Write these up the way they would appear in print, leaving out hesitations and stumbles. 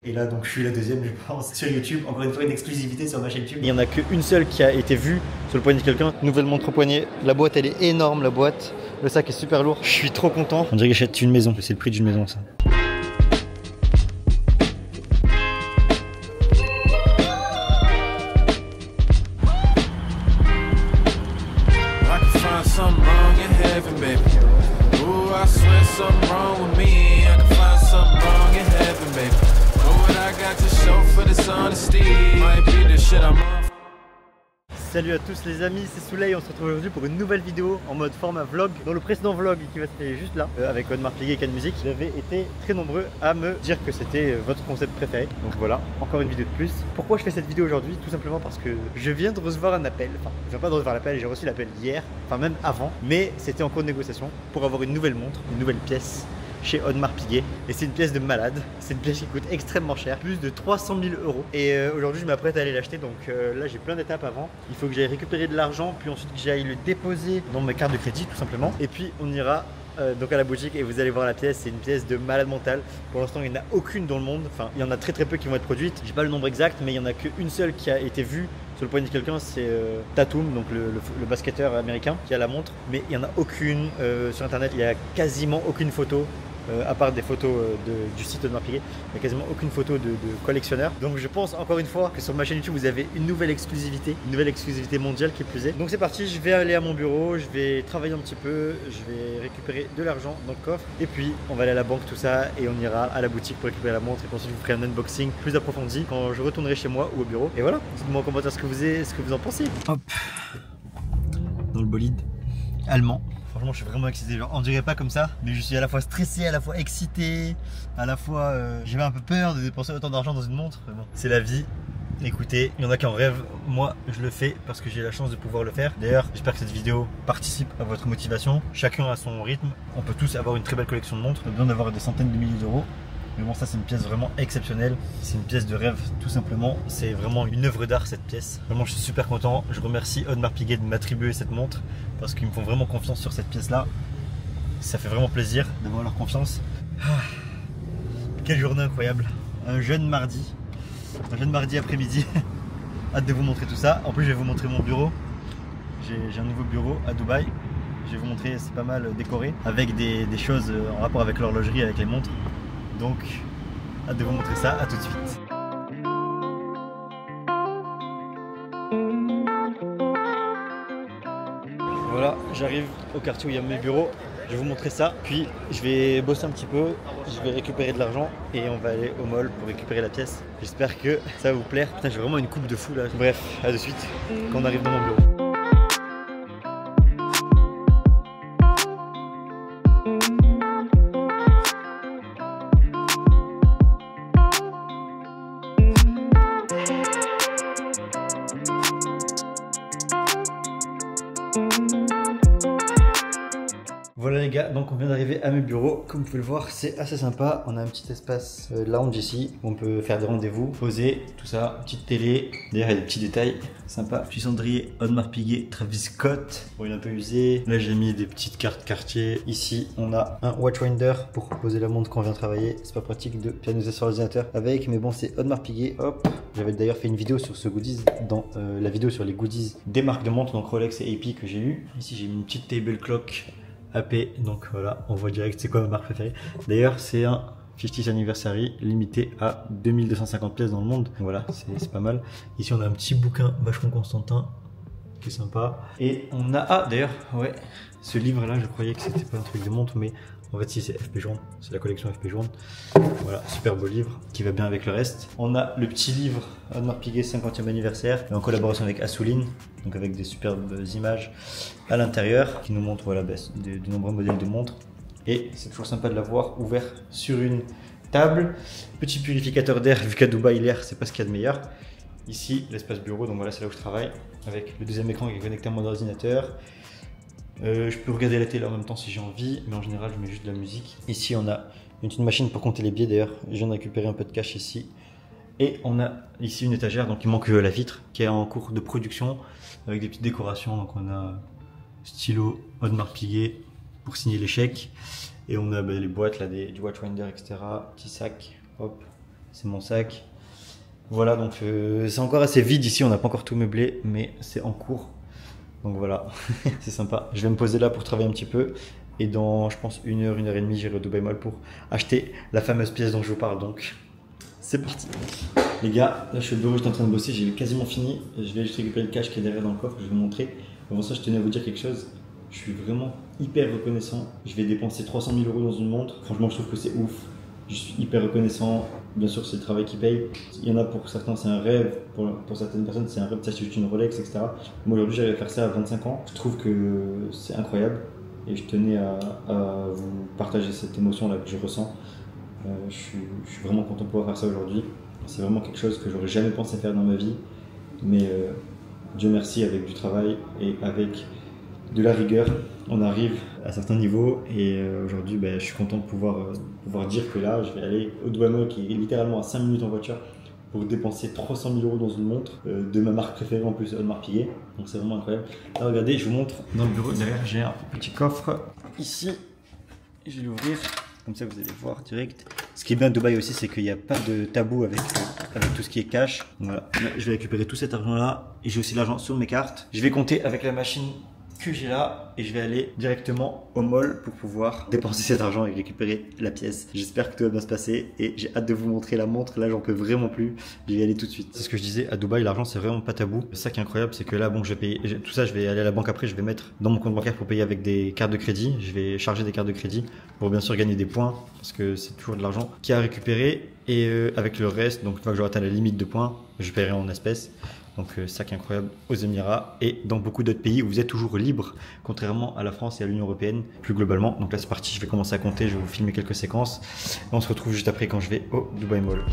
Et là donc je suis la deuxième je pense sur YouTube, encore une fois une exclusivité sur ma chaîne YouTube. Il n'y en a qu'une seule qui a été vue sur le poignet de quelqu'un. Nouvelle montre au poignet, la boîte elle est énorme la boîte, le sac est super lourd, je suis trop content. On dirait que j'achète une maison, c'est le prix d'une maison ça. Salut à tous les amis, c'est Souley, on se retrouve aujourd'hui pour une nouvelle vidéo en mode format vlog. Dans le précédent vlog qui va se faire juste là, avec Audemars Piguet et Can Music, vous avez été très nombreux à me dire que c'était votre concept préféré. Donc voilà, encore une vidéo de plus. Pourquoi je fais cette vidéo aujourd'hui? Tout simplement parce que je viens de recevoir un appel. Enfin, je viens pas de recevoir l'appel, j'ai reçu l'appel hier, enfin même avant. Mais c'était en cours de négociation pour avoir une nouvelle montre, une nouvelle pièce chez Audemars Piguet, et c'est une pièce de malade, c'est une pièce qui coûte extrêmement cher, plus de 300 000 €. Et aujourd'hui je m'apprête à aller l'acheter, donc là j'ai plein d'étapes avant. Il faut que j'aille récupérer de l'argent, puis ensuite que j'aille le déposer dans mes cartes de crédit tout simplement, et puis on ira donc à la boutique et vous allez voir la pièce. C'est une pièce de malade mental. Pour l'instant il n'y en a aucune dans le monde, enfin il y en a très peu qui vont être produites, j'ai pas le nombre exact, mais il y en a qu'une seule qui a été vue sur le poignet de quelqu'un, c'est Tatum, donc le basketteur américain qui a la montre, mais il n'y en a aucune sur internet, il n'y a quasiment aucune photo. À part des photos du site Audemars Piguet, il n'y a quasiment aucune photo de collectionneur. Donc je pense encore une fois que sur ma chaîne YouTube vous avez une nouvelle exclusivité mondiale qui plus est. Donc c'est parti, je vais aller à mon bureau, je vais travailler un petit peu, je vais récupérer de l'argent dans le coffre, et puis on va aller à la banque, tout ça, et on ira à la boutique pour récupérer la montre, et ensuite je vous ferai un unboxing plus approfondi quand je retournerai chez moi ou au bureau. Et voilà, dites-moi en commentaire ce que vous en pensez. Hop, dans le bolide allemand. Franchement, je suis vraiment excité. Genre, on dirait pas comme ça, mais je suis à la fois stressé, à la fois excité, à la fois j'avais un peu peur de dépenser autant d'argent dans une montre. Bon, c'est la vie. Écoutez, il y en a qui en rêvent. Moi, je le fais parce que j'ai la chance de pouvoir le faire. D'ailleurs, j'espère que cette vidéo participe à votre motivation. Chacun à son rythme. On peut tous avoir une très belle collection de montres. On a besoin d'avoir des centaines de milliers d'euros. Mais bon, ça c'est une pièce vraiment exceptionnelle, c'est une pièce de rêve tout simplement, c'est vraiment une œuvre d'art cette pièce. Vraiment je suis super content, je remercie Audemars Piguet de m'attribuer cette montre parce qu'ils me font vraiment confiance sur cette pièce là. Ça fait vraiment plaisir d'avoir leur confiance. Quelle journée incroyable, un jeune mardi après-midi. Hâte de vous montrer tout ça. En plus je vais vous montrer mon bureau, j'ai un nouveau bureau à Dubaï. Je vais vous montrer, c'est pas mal décoré avec des choses en rapport avec l'horlogerie, avec les montres. Donc, hâte de vous montrer ça, à tout de suite. Voilà, j'arrive au quartier où il y a mes bureaux, je vais vous montrer ça, puis je vais bosser un petit peu, je vais récupérer de l'argent et on va aller au mall pour récupérer la pièce. J'espère que ça va vous plaire. Putain, j'ai vraiment une coupe de fou là. Bref, à de suite quand on arrive dans mon bureau. Voilà les gars, donc on vient d'arriver à mes bureaux. Comme vous pouvez le voir, c'est assez sympa. On a un petit espace lounge ici où on peut faire des rendez-vous, poser, tout ça, petite télé. D'ailleurs il y a des petits détails sympas. Petit cendrier Audemars Piguet, Travis Scott. Bon, il est un peu usé. Là j'ai mis des petites cartes Cartier. Ici on a un watchfinder pour poser la montre quand on vient travailler. C'est pas pratique de pianoser sur l'ordinateur avec, mais bon c'est Audemars Piguet. Hop. J'avais d'ailleurs fait une vidéo sur ce goodies dans la vidéo sur les goodies des marques de montres, donc Rolex et AP que j'ai eu. Ici j'ai mis une petite table clock AP, donc voilà, on voit direct c'est quoi ma marque préférée. D'ailleurs c'est un 50th anniversary limité à 2250 pièces dans le monde, donc voilà, c'est pas mal. Ici on a un petit bouquin Vacheron Constantin qui est sympa, et on a, ah d'ailleurs ouais, ce livre là je croyais que c'était pas un truc de montre, mais en fait si, c'est FP Journal, c'est la collection FP Journal. Voilà, super beau livre qui va bien avec le reste. On a le petit livre Audemars Piguet 50e anniversaire, en collaboration avec Assouline, donc avec des superbes images à l'intérieur qui nous montrent voilà, de nombreux modèles de montres. Et c'est toujours sympa de l'avoir ouvert sur une table. Petit purificateur d'air, vu qu'à Dubaï l'air c'est pas ce qu'il y a de meilleur. Ici l'espace bureau, donc voilà c'est là où je travaille, avec le deuxième écran qui est connecté à mon ordinateur. Je peux regarder la télé en même temps si j'ai envie, mais en général je mets juste de la musique. Ici on a une petite machine pour compter les billets, d'ailleurs je viens de récupérer un peu de cash ici. Et on a ici une étagère, donc il manque la vitre qui est en cours de production avec des petites décorations. Donc on a stylo Audemars Piguet pour signer les chèques, et on a les boîtes là, du Watchfinder, etc. Petit sac, hop, c'est mon sac. Voilà, donc c'est encore assez vide ici, on n'a pas encore tout meublé, mais c'est en cours. Donc voilà, c'est sympa. Je vais me poser là pour travailler un petit peu. Et dans, je pense, 1 heure, 1 heure et demie, j'irai au Dubai Mall pour acheter la fameuse pièce dont je vous parle. Donc, c'est parti. Les gars, là je suis au bureau, je suis en train de bosser, j'ai quasiment fini. Je vais juste récupérer le cash qui est derrière dans le coffre, je vais vous montrer. Avant ça, je tenais à vous dire quelque chose. Je suis vraiment hyper reconnaissant. Je vais dépenser 300 000 € dans une montre. Franchement, je trouve que c'est ouf. Je suis hyper reconnaissant. Bien sûr, c'est le travail qui paye. Il y en a pour certains, c'est un rêve. Pour certaines personnes, c'est un rêve de s'acheter une Rolex, etc. Moi, aujourd'hui, j'arrive à faire ça à 25 ans. Je trouve que c'est incroyable. Et je tenais à vous partager cette émotion-là que je ressens. Je suis vraiment content de pouvoir faire ça aujourd'hui. C'est vraiment quelque chose que j'aurais jamais pensé faire dans ma vie. Mais Dieu merci, avec du travail et avec de la rigueur, on arrive à certains niveaux. Et aujourd'hui, je suis content de pouvoir dire que là, je vais aller au Dubai Mall, qui est littéralement à 5 minutes en voiture, pour dépenser 300 000 € dans une montre de ma marque préférée en plus, Audemars Piguet. Donc c'est vraiment incroyable. Là, regardez, je vous montre dans le bureau. Derrière, j'ai un petit coffre ici. Je vais l'ouvrir, comme ça vous allez voir direct. Ce qui est bien à Dubaï aussi, c'est qu'il n'y a pas de tabou avec tout ce qui est cash. Voilà. Là, je vais récupérer tout cet argent-là et j'ai aussi l'argent sur mes cartes. Je vais compter avec la machine que j'ai là et je vais aller directement au mall pour pouvoir dépenser cet argent et récupérer la pièce. J'espère que tout va bien se passer et j'ai hâte de vous montrer la montre. Là, j'en peux vraiment plus. Je vais y aller tout de suite. C'est ce que je disais, à Dubaï, l'argent c'est vraiment pas tabou. Ça qui est incroyable, c'est que là, bon, je vais payer tout ça. Je vais aller à la banque après. Je vais mettre dans mon compte bancaire pour payer avec des cartes de crédit. Je vais charger des cartes de crédit pour bien sûr gagner des points parce que c'est toujours de l'argent qui a à récupérer. Et avec le reste, donc une fois que j'aurai atteint la limite de points, je paierai en espèces. Donc ça qui est incroyable aux Émirats et dans beaucoup d'autres pays où vous êtes toujours libre, contrairement à la France et à l'Union Européenne plus globalement. Donc là c'est parti, je vais commencer à compter, je vais vous filmer quelques séquences. Et on se retrouve juste après quand je vais au Dubai Mall.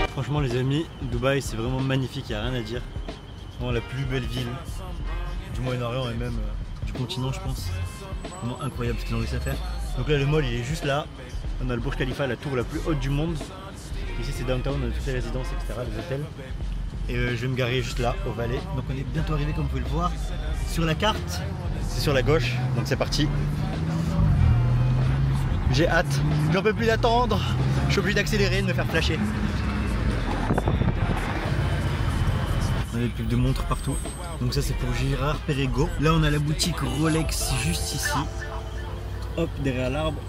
Franchement les amis, Dubaï c'est vraiment magnifique, il n'y a rien à dire. C'est vraiment la plus belle ville du Moyen-Orient et même du continent je pense. Vraiment incroyable ce qu'ils ont réussi à faire. Donc là le mall il est juste là. On a le Burj Khalifa, la tour la plus haute du monde. Ici c'est downtown, on a toutes les résidences, etc., les hôtels. Et je vais me garer juste là, au Valet. Donc on est bientôt arrivé comme vous pouvez le voir. Sur la carte, c'est sur la gauche, donc c'est parti. J'ai hâte, j'en peux plus d'attendre. Je suis obligé d'accélérer, de me faire flasher. On a des pubs de montres partout. Donc ça c'est pour Girard Perregaux. Là on a la boutique Rolex juste ici. Hop, derrière l'arbre.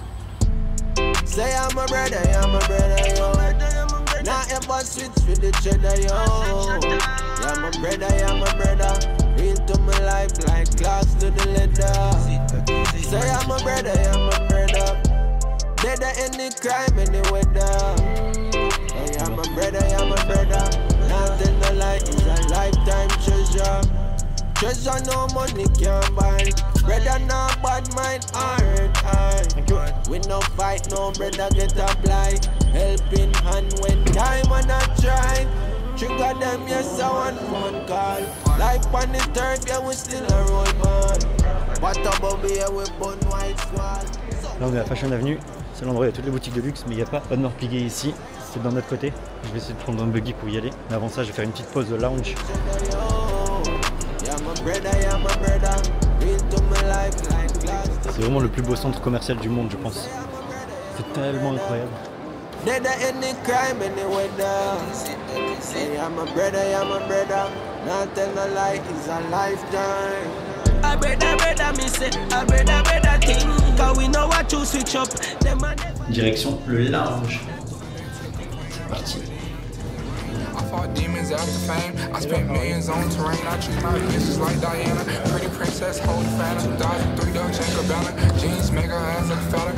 Say I'm a brother, yo. Now ever switch with the cheddar, yo. Yeah, my brother. Real to my life like glass to the leather. Say I'm a brother. Dead any crime, any weather. Hey, I'm a brother. Nothing no lie is a lifetime treasure. Treasure no money can buy. Brother no bad mind, alright. We no fight, no brother get a blight. Helping hand when time and I try. Trigger them, yes, I want phone call. Life on the turf, yeah, we still a roll man. What about me, we burn white squad. Là on est à Fashion Avenue, c'est l'endroit où il y a toutes les boutiques de luxe, mais il n'y a pas Audemars Piguet ici, c'est dans notre côté. Je vais essayer de prendre un buggy pour y aller, mais avant ça je vais faire une petite pause de lounge. C'est vraiment le plus beau centre commercial du monde je pense. C'est tellement incroyable. Direction le lounge. C'est parti. Demons after fame. I spent millions on terrain. I treat my bitches like Diana. Pretty princess, holy phantom. Dodging 3 dogs and cabana. Jeans make her ass look fatter.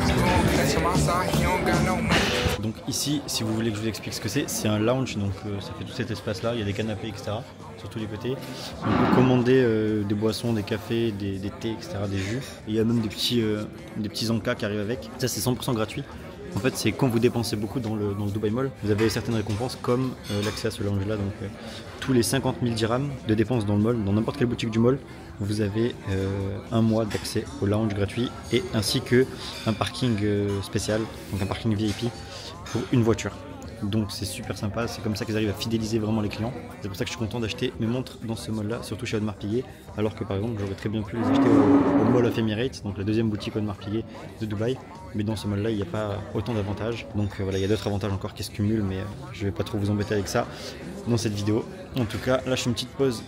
Catch him outside, he don't got no money. Donc ici, si vous voulez que je vous explique ce que c'est un lounge. Donc ça fait tout cet espace là. Il y a des canapés, etc. sur tous les côtés. On peut commander des boissons, des cafés, des thés, etc. des jus. Et il y a même des petits encas qui arrivent avec. Ça c'est 100% gratuit. En fait, c'est quand vous dépensez beaucoup dans le Dubai Mall, vous avez certaines récompenses comme l'accès à ce lounge-là. Donc, tous les 50 000 dirhams de dépenses dans le mall, dans n'importe quelle boutique du mall, vous avez un mois d'accès au lounge gratuit et ainsi que un parking spécial, donc un parking VIP pour une voiture. donc c'est super sympa, c'est comme ça qu'ils arrivent à fidéliser vraiment les clients. C'est pour ça que je suis content d'acheter mes montres dans ce mall là, surtout chez Audemars Piguet, alors que par exemple j'aurais très bien pu les acheter au Mall of Emirates, donc la deuxième boutique Audemars Piguet de Dubaï, mais dans ce mall là il n'y a pas autant d'avantages, donc voilà, il y a d'autres avantages encore qui se cumulent, mais je vais pas trop vous embêter avec ça dans cette vidéo. En tout cas, là je fais une petite pause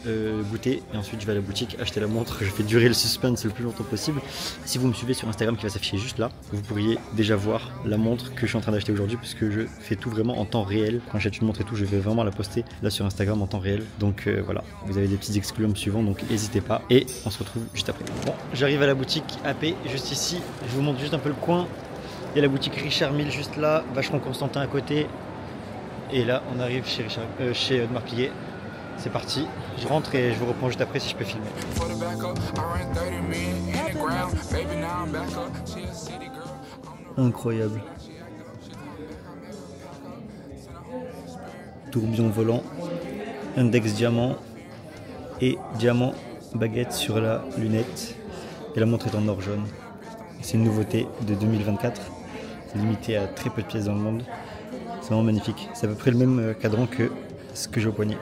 goûter et ensuite je vais à la boutique acheter la montre. Je fais durer le suspense le plus longtemps possible. Si vous me suivez sur Instagram qui va s'afficher juste là, vous pourriez déjà voir la montre que je suis en train d'acheter aujourd'hui, puisque je fais tout vraiment en temps réel. Quand j'achète une montre et tout, je vais vraiment la poster là sur Instagram en temps réel. Donc voilà, vous avez des petits exclus en me suivant, donc n'hésitez pas. Et on se retrouve juste après. Bon, j'arrive à la boutique AP juste ici. Je vous montre juste un peu le coin. Il y a la boutique Richard Mille juste là, Vacheron Constantin à côté. Et là, on arrive chez Audemars Piguet. C'est parti, je rentre et je vous reprends juste après si je peux filmer. Incroyable. Tourbillon volant, index diamant et diamant baguette sur la lunette. Et la montre est en or jaune. C'est une nouveauté de 2024. C'est limité à très peu de pièces dans le monde. C'est vraiment magnifique. C'est à peu près le même cadran que ce que j'ai au poignet.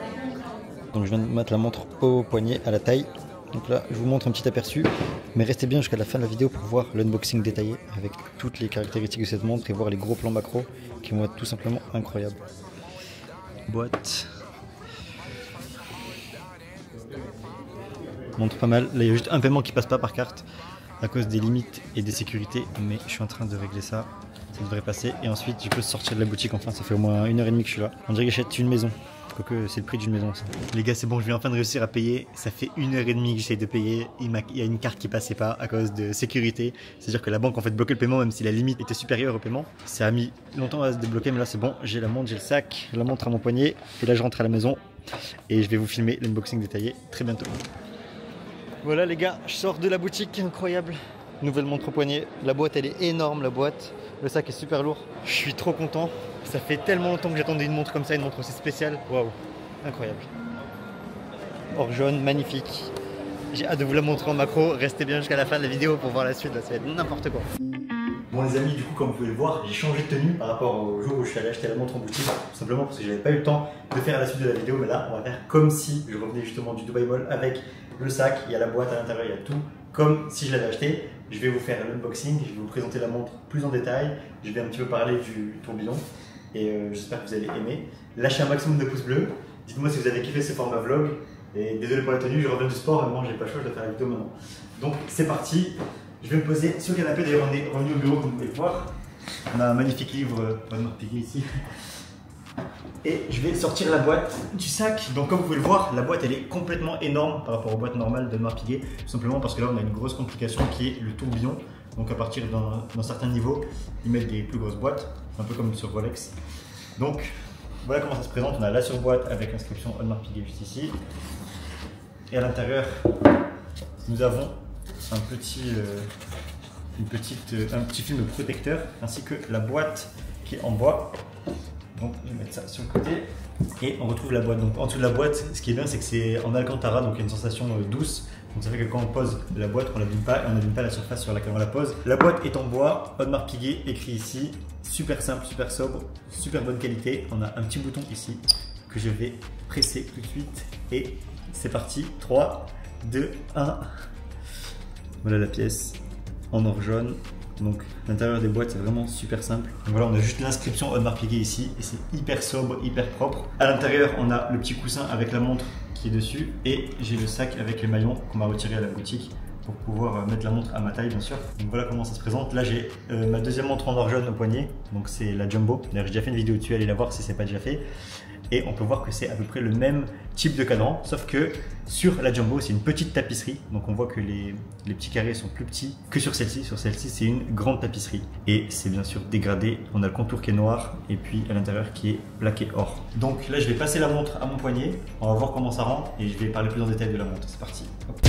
Donc je viens de mettre la montre au poignet, à la taille. Donc là, je vous montre un petit aperçu. Mais restez bien jusqu'à la fin de la vidéo pour voir l'unboxing détaillé avec toutes les caractéristiques de cette montre et voir les gros plans macro qui vont être tout simplement incroyables. Boîte. Montre pas mal. Là, il y a juste un paiement qui passe pas par carte à cause des limites et des sécurités. Mais je suis en train de régler ça. Ça devrait passer. Et ensuite, je peux sortir de la boutique. Enfin, ça fait au moins 1h30 que je suis là. On dirait que j'achète une maison. Que c'est le prix d'une maison ça. Les gars, c'est bon, je viens enfin de réussir à payer. Ça fait 1h30 que j'essaye de payer. Il y a une carte qui passait pas à cause de sécurité. C'est-à-dire que la banque en fait bloquait le paiement même si la limite était supérieure au paiement. Ça a mis longtemps à se débloquer, mais là c'est bon. J'ai la montre, j'ai le sac, la montre à mon poignet. Et là je rentre à la maison et je vais vous filmer l'unboxing détaillé très bientôt. Voilà les gars, je sors de la boutique, incroyable. Nouvelle montre au poignet. La boîte elle est énorme, la boîte. Le sac est super lourd. Je suis trop content. Ça fait tellement longtemps que j'attendais une montre comme ça, une montre aussi spéciale. Waouh, incroyable. Or jaune, magnifique. J'ai hâte de vous la montrer en macro. Restez bien jusqu'à la fin de la vidéo pour voir la suite. Là, ça va être n'importe quoi. Bon les amis, du coup comme vous pouvez le voir, j'ai changé de tenue par rapport au jour où je suis allé acheter la montre en boutique. Tout simplement parce que j'avais pas eu le temps de faire la suite de la vidéo. Mais là, on va faire comme si je revenais justement du Dubai Mall avec le sac. Il y a la boîte à l'intérieur, il y a tout. Comme si je l'avais acheté. Je vais vous faire l'unboxing, je vais vous présenter la montre plus en détail. Je vais un petit peu parler du tourbillon. Et j'espère que vous allez aimer. Lâchez un maximum de pouces bleus. Dites-moi si vous avez kiffé ce format vlog. Et désolé pour la tenue, je reviens du sport, maintenant j'ai pas le choix, je dois faire la vidéo maintenant. Donc c'est parti. Je vais me poser sur le canapé. D'ailleurs on est revenu au bureau comme vous pouvez le voir. On a un magnifique livre Audemars Piguet ici. Et je vais sortir la boîte du sac. Donc comme vous pouvez le voir, la boîte elle est complètement énorme par rapport aux boîtes normales d'Audemars Piguet. Tout simplement parce que là on a une grosse complication qui est le tourbillon. Donc à partir d'un certain niveau, ils mettent des plus grosses boîtes, un peu comme sur Rolex. Donc voilà comment ça se présente. On a la surboîte avec l'inscription Audemars Piguet juste ici. Et à l'intérieur, nous avons un petit film protecteur ainsi que la boîte qui est en bois. Donc je vais mettre ça sur le côté et on retrouve la boîte. Donc en dessous de la boîte, ce qui est bien, c'est que c'est en alcantara, donc il y a une sensation douce. Donc ça fait que quand on pose la boîte, on l'abîme pas et on n'abîme pas la surface sur laquelle on la pose. La boîte est en bois, Audemars Piguet écrit ici, super simple, super sobre, super bonne qualité. On a un petit bouton ici que je vais presser tout de suite et c'est parti. 3, 2, 1. Voilà la pièce en or jaune. Donc l'intérieur des boîtes c'est vraiment super simple. Donc voilà, on a juste l'inscription Audemars Piguet ici et c'est hyper sobre, hyper propre. À l'intérieur on a le petit coussin avec la montre qui est dessus et j'ai le sac avec les maillons qu'on m'a retiré à la boutique pour pouvoir mettre la montre à ma taille bien sûr. Donc voilà comment ça se présente. Là j'ai ma deuxième montre en or jaune au poignet, donc c'est la Jumbo. D'ailleurs j'ai déjà fait une vidéo dessus, allez la voir si c'est pas déjà fait. Et on peut voir que c'est à peu près le même type de cadran, sauf que sur la Jumbo c'est une petite tapisserie, donc on voit que les petits carrés sont plus petits que sur celle-ci. Sur celle-ci c'est une grande tapisserie et c'est bien sûr dégradé. On a le contour qui est noir et puis à l'intérieur qui est plaqué or. Donc là je vais passer la montre à mon poignet, on va voir comment ça rend et je vais parler plus en détail de la montre. C'est parti. Hop.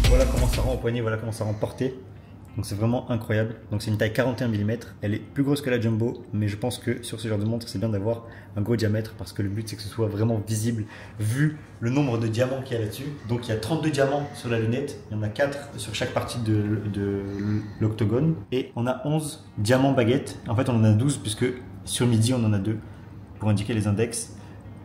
Voilà comment ça rend au poignet, voilà comment ça rend porté. Donc c'est vraiment incroyable. Donc c'est une taille 41 mm. Elle est plus grosse que la Jumbo, mais je pense que sur ce genre de montre, c'est bien d'avoir un gros diamètre parce que le but c'est que ce soit vraiment visible vu le nombre de diamants qu'il y a là-dessus. Donc il y a 32 diamants sur la lunette. Il y en a 4 sur chaque partie de l'octogone. Et on a 11 diamants baguettes. En fait, on en a 12 puisque sur midi, on en a 2 pour indiquer les index.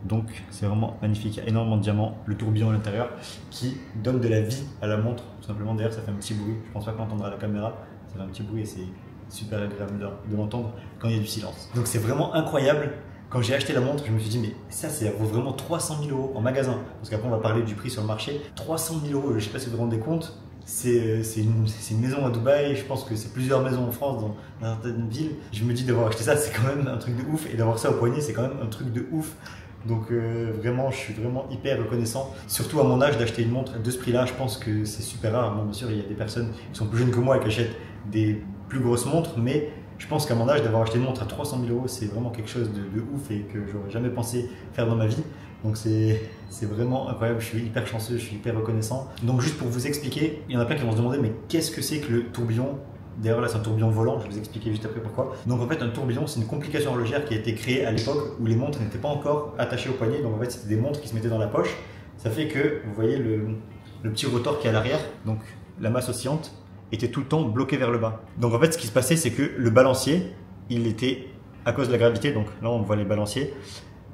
Donc c'est vraiment magnifique, il y a énormément de diamants, le tourbillon à l'intérieur qui donne de la vie à la montre, tout simplement. D'ailleurs ça fait un petit bruit, je pense pas qu'on entendra à la caméra, ça fait un petit bruit et c'est super agréable de l'entendre quand il y a du silence. Donc c'est vraiment incroyable. Quand j'ai acheté la montre, je me suis dit mais ça vaut vraiment 300 000 € en magasin, parce qu'après on va parler du prix sur le marché. 300 000 €, je sais pas si vous vous rendez compte. C'est une maison à Dubaï, je pense que c'est plusieurs maisons en France dans certaines villes. Je me dis d'avoir acheté ça, c'est quand même un truc de ouf, et d'avoir ça au poignet, c'est quand même un truc de ouf. Donc vraiment, je suis vraiment hyper reconnaissant. Surtout à mon âge, d'acheter une montre de ce prix-là, je pense que c'est super rare. Bon, bien sûr, il y a des personnes qui sont plus jeunes que moi et qui achètent des plus grosses montres, mais je pense qu'à mon âge, d'avoir acheté une montre à 300 000 €, c'est vraiment quelque chose de ouf et que j'aurais jamais pensé faire dans ma vie. Donc c'est vraiment incroyable, je suis hyper chanceux, je suis hyper reconnaissant. Donc juste pour vous expliquer, il y en a plein qui vont se demander mais qu'est-ce que c'est que le tourbillon? D'ailleurs là c'est un tourbillon volant, je vais vous expliquer juste après pourquoi. Donc en fait un tourbillon c'est une complication horlogère qui a été créée à l'époque où les montres n'étaient pas encore attachées au poignet. Donc en fait c'était des montres qui se mettaient dans la poche. Ça fait que vous voyez le petit rotor qui est à l'arrière, donc la masse oscillante était tout le temps bloquée vers le bas. Donc en fait ce qui se passait c'est que le balancier, il était à cause de la gravité, donc là on voit les balanciers,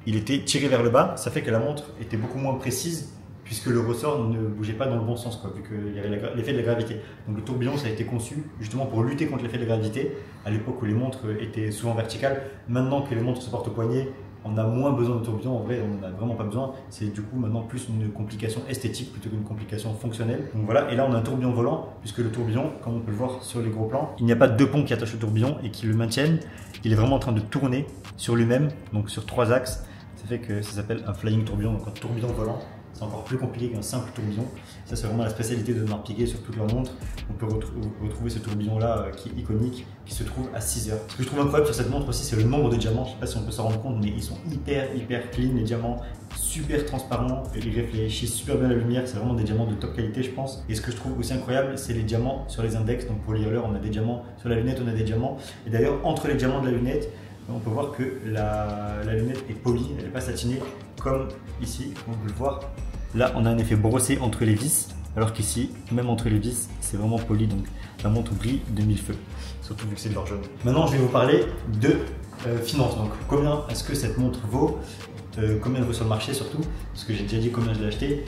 il était tiré vers le bas. Ça fait que la montre était beaucoup moins précise puisque le ressort ne bougeait pas dans le bon sens, quoi, vu qu'il y avait l'effet de la gravité. Donc le tourbillon, ça a été conçu justement pour lutter contre l'effet de la gravité, à l'époque où les montres étaient souvent verticales. Maintenant que les montres se portent au poignet, on a moins besoin de tourbillon, en vrai on n'en a vraiment pas besoin. C'est du coup maintenant plus une complication esthétique plutôt qu'une complication fonctionnelle. Donc voilà, et là on a un tourbillon volant, puisque le tourbillon, comme on peut le voir sur les gros plans, il n'y a pas de deux ponts qui attachent le tourbillon et qui le maintiennent. Il est vraiment en train de tourner sur lui-même, donc sur 3 axes. Ça fait que ça s'appelle un flying tourbillon, donc un tourbillon volant. C'est encore plus compliqué qu'un simple tourbillon. Ça, c'est vraiment la spécialité de Audemars Piguet sur toutes leurs montres. On peut retrouver ce tourbillon-là qui est iconique, qui se trouve à 6 heures. Ce que je trouve incroyable sur cette montre aussi, c'est le nombre de diamants. Je ne sais pas si on peut s'en rendre compte, mais ils sont hyper clean, les diamants, super transparents. Ils réfléchissent super bien la lumière. C'est vraiment des diamants de top qualité, je pense. Et ce que je trouve aussi incroyable, c'est les diamants sur les index. Donc pour lire l'heure, on a des diamants. Sur la lunette, on a des diamants. Et d'ailleurs, entre les diamants de la lunette, on peut voir que la lunette est polie, elle n'est pas satinée, comme ici, on peut le voir. Là, on a un effet brossé entre les vis, alors qu'ici, même entre les vis, c'est vraiment poli, donc la montre brille de mille feux, surtout vu que c'est de l'or jaune. Maintenant, je vais vous parler de finances. Donc, combien est-ce que cette montre vaut, combien elle vaut sur le marché surtout, parce que j'ai déjà dit combien je l'ai acheté.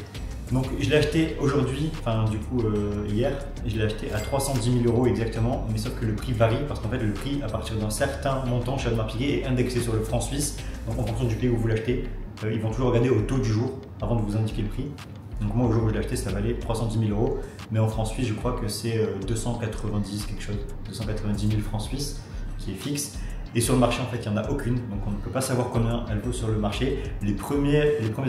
Donc, je l'ai acheté aujourd'hui, enfin du coup hier, je l'ai acheté à 310 000 € exactement, mais sauf que le prix varie, parce qu'en fait le prix à partir d'un certain montant chez Audemars Piguet est indexé sur le franc suisse. Donc en fonction du pays où vous l'achetez, ils vont toujours regarder au taux du jour avant de vous indiquer le prix. Donc moi au jour où je l'ai acheté, ça valait 310 000 €, mais en francs suisse je crois que c'est 290 quelque chose, 290 000 francs suisses qui est fixe. Et sur le marché, en fait, il n'y en a aucune, donc on ne peut pas savoir combien elle vaut sur le marché. Les premiers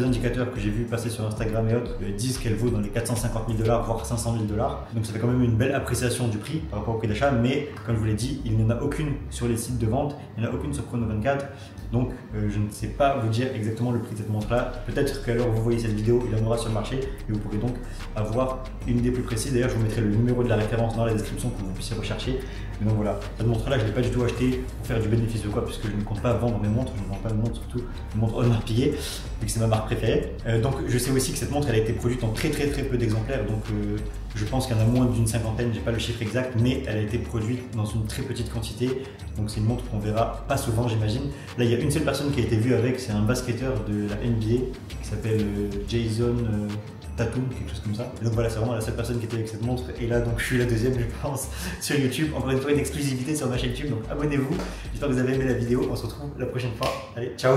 indicateurs que j'ai vus passer sur Instagram et autres disent qu'elle vaut dans les 450 000 $, voire 500 000 $. Donc ça fait quand même une belle appréciation du prix par rapport au prix d'achat, mais comme je vous l'ai dit, il n'y en a aucune sur les sites de vente, il n'y en a aucune sur Chrono24. Donc je ne sais pas vous dire exactement le prix de cette montre-là. Peut-être qu'à l'heure où vous voyez cette vidéo, il y en aura sur le marché et vous pourrez donc avoir une idée plus précise. D'ailleurs, je vous mettrai le numéro de la référence dans la description pour que vous puissiez rechercher. Mais donc voilà, cette montre-là, je ne l'ai pas du tout achetée pour faire du bénéfice ou quoi, puisque je ne compte pas vendre mes montres. Je ne vends pas de montres, surtout une montre Audemars Piguet, vu que c'est ma marque préférée. Donc je sais aussi que cette montre, elle a été produite en très peu d'exemplaires. Donc je pense qu'il y en a moins d'une cinquantaine, j'ai pas le chiffre exact, mais elle a été produite dans une très petite quantité. Donc c'est une montre qu'on verra pas souvent, j'imagine. Là, il y a une seule personne qui a été vue avec, c'est un basketteur de la NBA qui s'appelle Jason Tatum, quelque chose comme ça. Et donc voilà, c'est vraiment la seule personne qui était avec cette montre. Et là, donc je suis la deuxième, je pense, sur YouTube. Encore une fois, une exclusivité sur ma chaîne YouTube. Donc abonnez-vous. J'espère que vous avez aimé la vidéo. On se retrouve la prochaine fois. Allez, ciao!